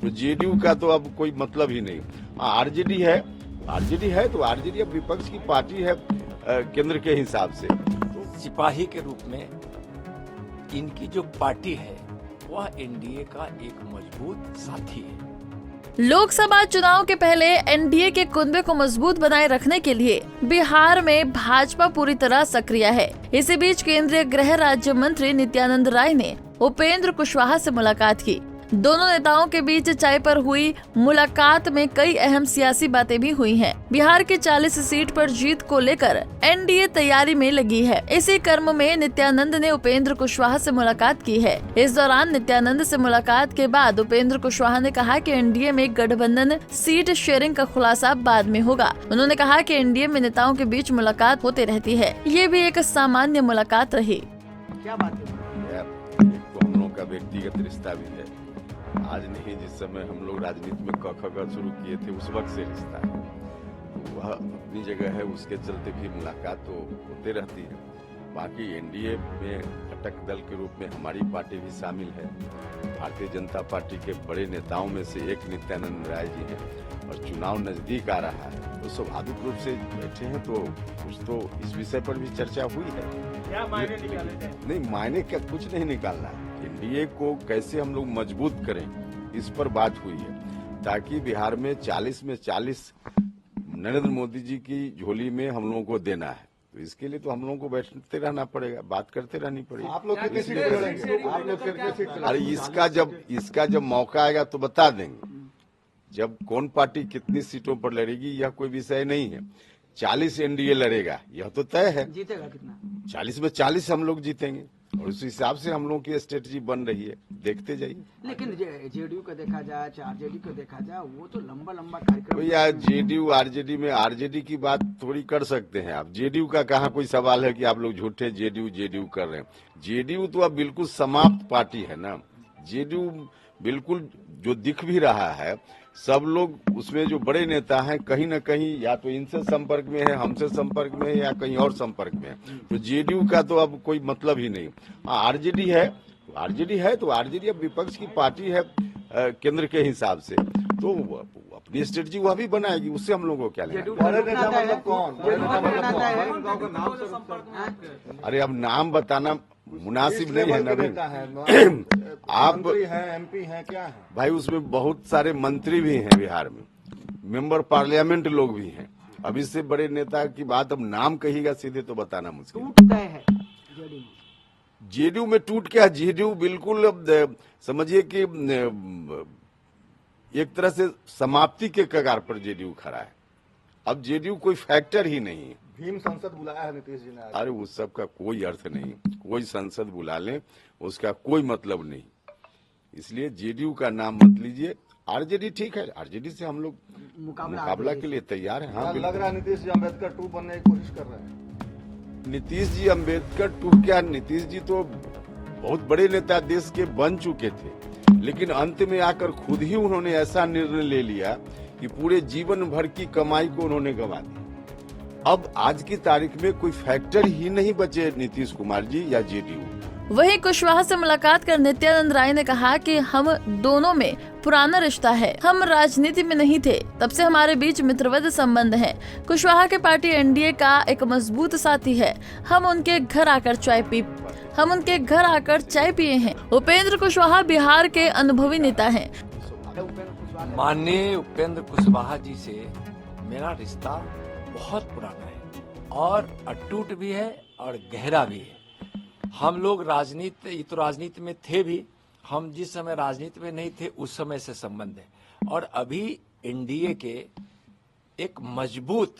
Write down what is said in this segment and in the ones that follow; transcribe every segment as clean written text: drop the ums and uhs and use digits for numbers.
तो जेडीयू का तो अब कोई मतलब ही नहीं। आरजेडी है तो आरजेडी अब विपक्ष की पार्टी है केंद्र के हिसाब से। सिपाही के रूप में इनकी जो पार्टी है वह एनडीए का एक मजबूत साथी है। लोकसभा चुनाव के पहले एनडीए के कुनबे को मजबूत बनाए रखने के लिए बिहार में भाजपा पूरी तरह सक्रिय है। इसी बीच केंद्रीय गृह राज्य मंत्री नित्यानंद राय ने उपेंद्र कुशवाहा से मुलाकात की। दोनों नेताओं के बीच चाय पर हुई मुलाकात में कई अहम सियासी बातें भी हुई हैं। बिहार की 40 सीट पर जीत को लेकर एनडीए तैयारी में लगी है। इसी क्रम में नित्यानंद ने उपेंद्र कुशवाहा से मुलाकात की है। इस दौरान नित्यानंद से मुलाकात के बाद उपेंद्र कुशवाहा ने कहा कि एनडीए में गठबंधन सीट शेयरिंग का खुलासा बाद में होगा। उन्होंने कहा कि एनडीए में नेताओं के बीच मुलाकात होती रहती है, ये भी एक सामान्य मुलाकात रही। क्या बात है? तो हम लोग का व्यक्तिगत रिश्ता भी है, आज नहीं, जिस समय हम लोग राजनीति में क शुरू किए थे उस वक्त से रिश्ता है। वह अपनी जगह है, उसके चलते भी मुलाकात तो होते रहती है। बाकी एनडीए में घटक दल के रूप में हमारी पार्टी भी शामिल है। भारतीय जनता पार्टी के बड़े नेताओं में से एक नित्यानंद राय जी हैं और चुनाव नजदीक आ रहा है तो स्वाभाविक रूप से बैठे हैं, तो कुछ तो इस विषय पर भी चर्चा हुई है। क्या मायने निकाले थे? नहीं, मायने क्या, कुछ नहीं निकालना है। एनडीए को कैसे हम लोग मजबूत करें इस पर बात हुई है, ताकि बिहार में 40 में 40 नरेंद्र मोदी जी की झोली में हम लोगों को देना है। तो इसके लिए तो हम लोगों को बैठते रहना पड़ेगा, बात करते रहनी पड़ेगी। आप लोग कितने सीट लड़ेंगे? आप लोग कितने सीट लड़ेंगे? अरे इसका जब मौका आएगा तो बता देंगे। जब कौन पार्टी कितनी सीटों पर लड़ेगी यह कोई विषय नहीं है। 40 एनडीए लड़ेगा यह तो तय है। जीतेगा कितना? 40 में 40 हम लोग जीतेंगे और उस हिसाब से हम लोग की स्ट्रेटजी बन रही है, देखते जाइए। लेकिन जेडीयू को देखा जाए, आरजेडी को देखा जाए, वो तो लंबा लंबा कार्यक्रम। भैया जेडीयू आरजेडी में आरजेडी की बात थोड़ी कर सकते हैं आप। जेडीयू का कहाँ कोई सवाल है कि आप लोग झूठे जेडीयू कर रहे हैं। जेडीयू तो अब बिल्कुल समाप्त पार्टी है ना। जेडीयू बिल्कुल जो दिख भी रहा है, सब लोग उसमें जो बड़े नेता हैं कहीं न कहीं या तो इनसे संपर्क में है, हमसे संपर्क में है या कहीं और संपर्क में है। तो जेडीयू का तो अब कोई मतलब ही नहीं। आरजेडी है तो आरजेडी अब विपक्ष की पार्टी है केंद्र के हिसाब से, तो अपनी स्ट्रेटजी वह भी बनाएगी, उससे हम लोगों को क्या लेना। अरे अब नाम बताना मुनासिब नहीं है नवीन। आप एमपी हैं क्या है? भाई उसमें बहुत सारे मंत्री भी हैं बिहार में, मेंबर पार्लियामेंट लोग भी हैं। अब इससे बड़े नेता की बात अब नाम कहिएगा सीधे तो बताना मुश्किल। टूट तय है जेडीयू में टूट क्या, जेडीयू बिल्कुल समझिए कि एक तरह से समाप्ति के कगार पर जेडीयू खड़ा है। अब जेडीयू कोई फैक्टर ही नहीं है। भीम संसद बुलाया है नीतीश जी ने। अरे उस सब का कोई अर्थ नहीं, कोई संसद बुला लें उसका कोई मतलब नहीं। इसलिए जेडीयू का नाम मत लीजिए। आरजेडी ठीक है, आरजेडी से हम लोग मुकाबला के लिए तैयार हैं। हाँ, लग रहा है नीतीश जी अम्बेडकर 2 बनने की कोशिश कर रहे हैं। नीतीश जी अम्बेडकर 2 क्या, नीतीश जी तो बहुत बड़े नेता देश के बन चुके थे, लेकिन अंत में आकर खुद ही उन्होंने ऐसा निर्णय ले लिया कि पूरे जीवन भर की कमाई को उन्होंने गंवा दी। अब आज की तारीख में कोई फैक्टर ही नहीं बचे नीतीश कुमार जी या जेडीयू। वहीं कुशवाहा से मुलाकात कर नित्यानंद राय ने कहा कि हम दोनों में पुराना रिश्ता है, हम राजनीति में नहीं थे, तब से हमारे बीच मित्रवत संबंध है। कुशवाहा की पार्टी एनडीए का एक मजबूत साथी है। हम उनके घर आकर चाय पिए हैं। उपेंद्र कुशवाहा बिहार के अनुभवी नेता हैं। माननीय उपेंद्र कुशवाहा जी से मेरा रिश्ता बहुत पुराना है और अटूट भी है और गहरा भी है। हम लोग राजनीति में थे भी, हम जिस समय राजनीति में नहीं थे उस समय से संबंध है। और अभी एनडीए के एक मजबूत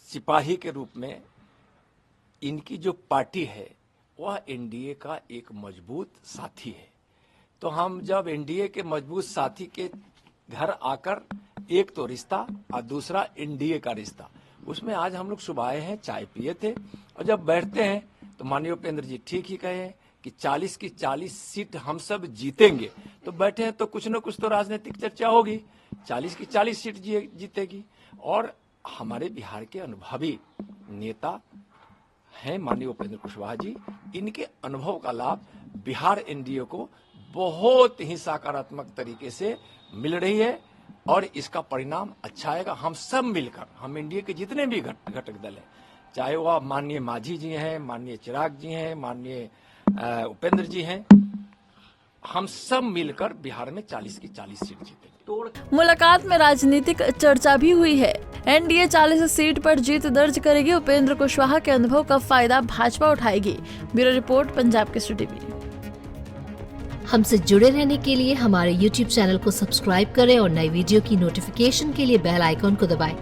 सिपाही के रूप में इनकी जो पार्टी है वह एनडीए का एक मजबूत साथी है। तो हम जब एनडीए के मजबूत साथी के घर आकर, एक तो रिश्ता और दूसरा एनडीए का रिश्ता, उसमें आज हम लोग सुबह आए हैं, चाय पिए थे और जब बैठते हैं तो माननीय उपेंद्र जी ठीक ही कहे कि 40 की 40 सीट हम सब जीतेंगे। तो बैठे हैं तो कुछ न कुछ तो राजनीतिक चर्चा होगी। 40 की 40 सीट जीतेगी और हमारे बिहार के अनुभवी नेता हैं माननीय उपेंद्र कुशवाहा जी। इनके अनुभव का लाभ बिहार एनडीए को बहुत ही सकारात्मक तरीके से मिल रही है और इसका परिणाम अच्छा आएगा। हम सब मिलकर, हम इंडिया के जितने भी घटक दल हैं, चाहे वह माननीय मांझी जी हैं, माननीय चिराग जी हैं, माननीय उपेंद्र जी हैं, हम सब मिलकर बिहार में 40 की 40 सीट जीतेंगे। मुलाकात में राजनीतिक चर्चा भी हुई है। एनडीए 40 सीट पर जीत दर्ज करेगी। उपेंद्र कुशवाहा के अनुभव का फायदा भाजपा उठाएगी। Bureau report, Punjab Kesari TV. हमसे जुड़े रहने के लिए हमारे YouTube चैनल को सब्सक्राइब करें और नई वीडियो की नोटिफिकेशन के लिए बेल आइकॉन को दबाएं।